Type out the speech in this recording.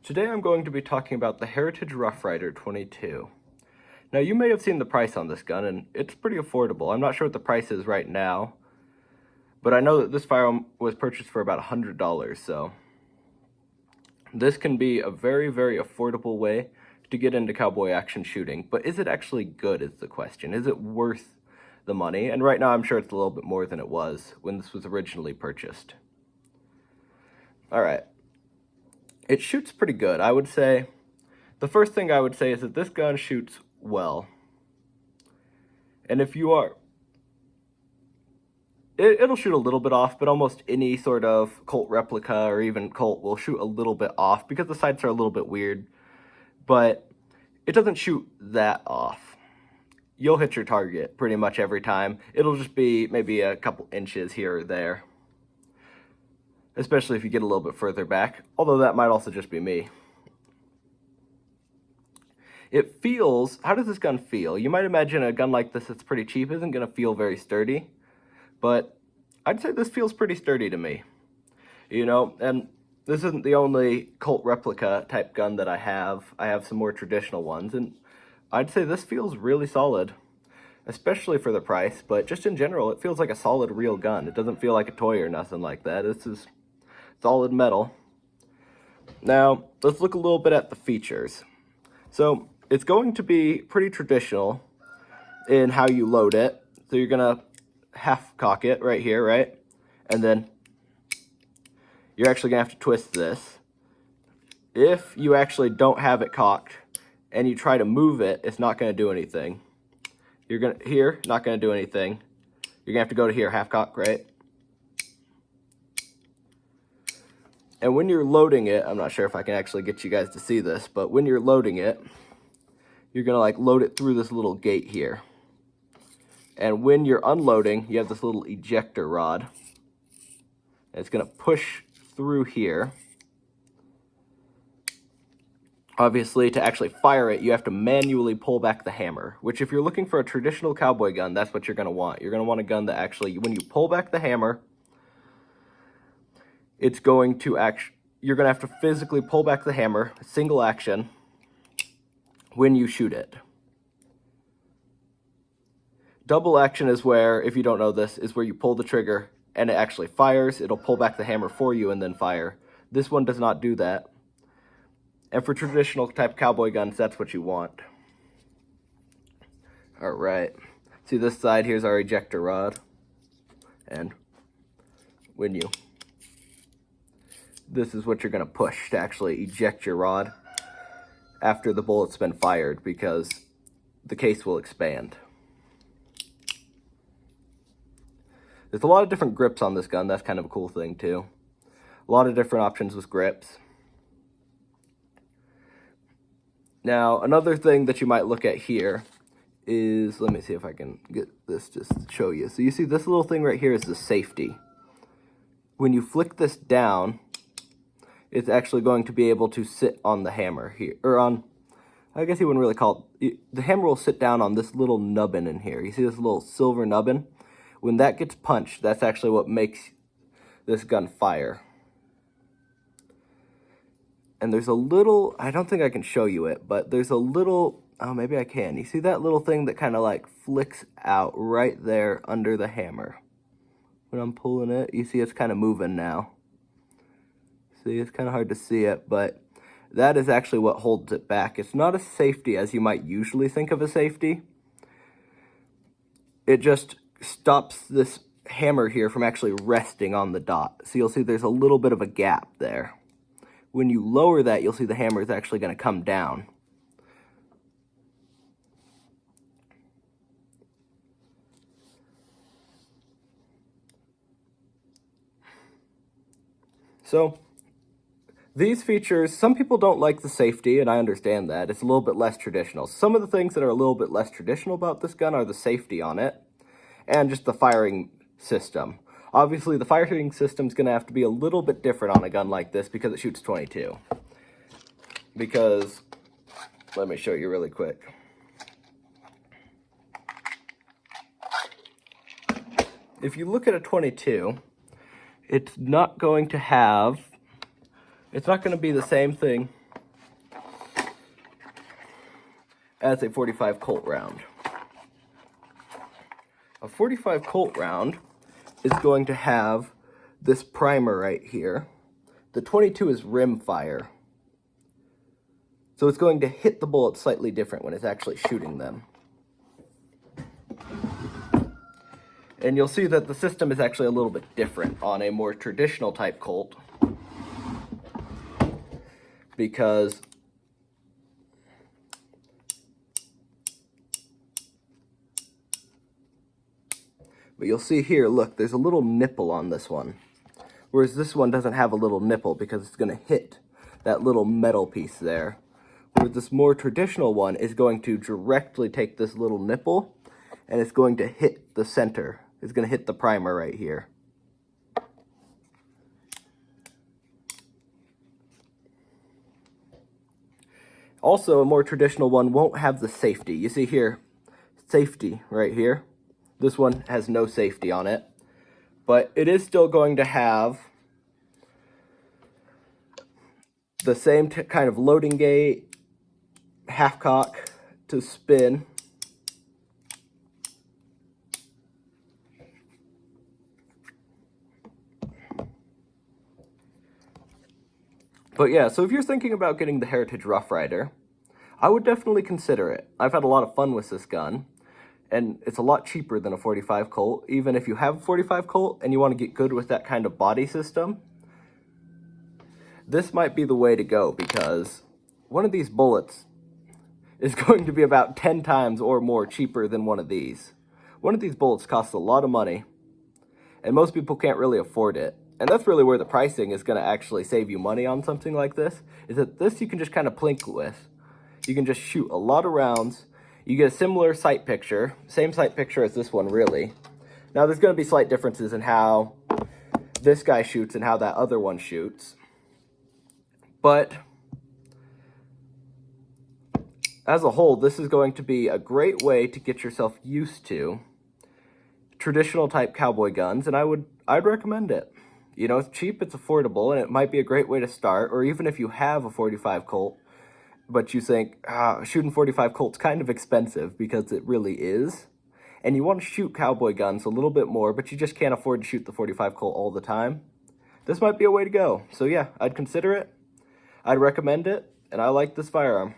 Today I'm going to be talking about the Heritage Roughrider 22. Now you may have seen the price on this gun and it's pretty affordable. I'm not sure what the price is right now, but I know that this firearm was purchased for about $100, so this can be a very, very affordable way to get into cowboy action shooting. But is it actually good is the question. Is it worth the money? And right now I'm sure it's a little bit more than it was when this was originally purchased. Alright. It shoots pretty good. I would say, the first thing I would say is that this gun shoots well. And if you are, it'll shoot a little bit off, but almost any sort of Colt replica or even Colt will shoot a little bit off because the sights are a little bit weird. But it doesn't shoot that off. You'll hit your target pretty much every time. It'll just be maybe a couple inches here or there, especially if you get a little bit further back, although that might also just be me. It feels, how does this gun feel? You might imagine a gun like this that's pretty cheap isn't going to feel very sturdy, but I'd say this feels pretty sturdy to me. You know, and this isn't the only Colt replica type gun that I have. I have some more traditional ones, and I'd say this feels really solid, especially for the price, but just in general, it feels like a solid real gun. It doesn't feel like a toy or nothing like that. This is solid metal. Now, let's look a little bit at the features. So, it's going to be pretty traditional in how you load it. So you're gonna half cock it right here, right? And then you're actually gonna have to twist this. If you actually don't have it cocked and you try to move it, it's not gonna do anything. You're gonna, here, not gonna do anything. You're gonna have to go to here, half cock, right? And when you're loading it, I'm not sure if I can actually get you guys to see this, but when you're loading it, you're gonna like load it through this little gate here. And when you're unloading, you have this little ejector rod. And it's gonna push through here. Obviously, to actually fire it, you have to manually pull back the hammer, which if you're looking for a traditional cowboy gun, that's what you're gonna want. You're gonna want a gun that actually, when you pull back the hammer, it's going to you're going to have to physically pull back the hammer, single action, when you shoot it. Double action is where, if you don't know this, is where you pull the trigger and it actually fires. It'll pull back the hammer for you and then fire. This one does not do that. And for traditional type cowboy guns, that's what you want. All right. See this side, here's our ejector rod. And when you... this is what you're going to push to actually eject your rod after the bullet's been fired, because the case will expand. There's a lot of different grips on this gun. That's kind of a cool thing too. A lot of different options with grips. Now, another thing that you might look at here is, let me see if I can get this just to show you. So you see this little thing right here is the safety. When you flick this down, it's actually going to be able to sit on the hammer here, or on, I guess you wouldn't really call it, the hammer will sit down on this little nubbin in here. You see this little silver nubbin? When that gets punched, that's actually what makes this gun fire. And there's a little, I don't think I can show you it, but there's a little, oh, maybe I can. You see that little thing that kind of like flicks out right there under the hammer? When I'm pulling it, you see it's kind of moving now. See, it's kind of hard to see it, but that is actually what holds it back. It's not a safety as you might usually think of a safety. It just stops this hammer here from actually resting on the dot. So you'll see there's a little bit of a gap there. When you lower that, you'll see the hammer is actually going to come down. So these features, some people don't like the safety, and I understand that. It's a little bit less traditional. Some of the things that are a little bit less traditional about this gun are the safety on it, and just the firing system. Obviously, the firing system is going to have to be a little bit different on a gun like this because it shoots 22. Because, let me show you really quick. If you look at a 22, it's not going to be the same thing as a 45 Colt round. A 45 Colt round is going to have this primer right here. The 22 is rim fire. So it's going to hit the bullet slightly different when it's actually shooting them. And you'll see that the system is actually a little bit different on a more traditional type Colt, because but you'll see here, look, there's a little nipple on this one, whereas this one doesn't have a little nipple because it's going to hit that little metal piece there. Whereas this more traditional one is going to directly take this little nipple and it's going to hit the center. It's going to hit the primer right here. Also, a more traditional one won't have the safety. You see here, safety right here. This one has no safety on it, but it is still going to have the same kind of loading gate, half cock to spin. But yeah, so if you're thinking about getting the Heritage Roughrider, I would definitely consider it. I've had a lot of fun with this gun, and it's a lot cheaper than a 45 Colt. Even if you have a 45 Colt and you want to get good with that kind of body system, this might be the way to go, because one of these bullets is going to be about 10 times or more cheaper than one of these. One of these bullets costs a lot of money, and most people can't really afford it. And that's really where the pricing is going to actually save you money on something like this, is that this you can just kind of plink with. You can just shoot a lot of rounds. You get a similar sight picture, same sight picture as this one, really. Now, there's going to be slight differences in how this guy shoots and how that other one shoots. But as a whole, this is going to be a great way to get yourself used to traditional type cowboy guns, and I'd recommend it. You know, it's cheap, it's affordable, and it might be a great way to start. Or even if you have a 45 Colt, but you think, shooting 45 Colt's kind of expensive, because it really is, and you want to shoot cowboy guns a little bit more, but you just can't afford to shoot the 45 Colt all the time, this might be a way to go. So yeah, I'd consider it, I'd recommend it, and I like this firearm.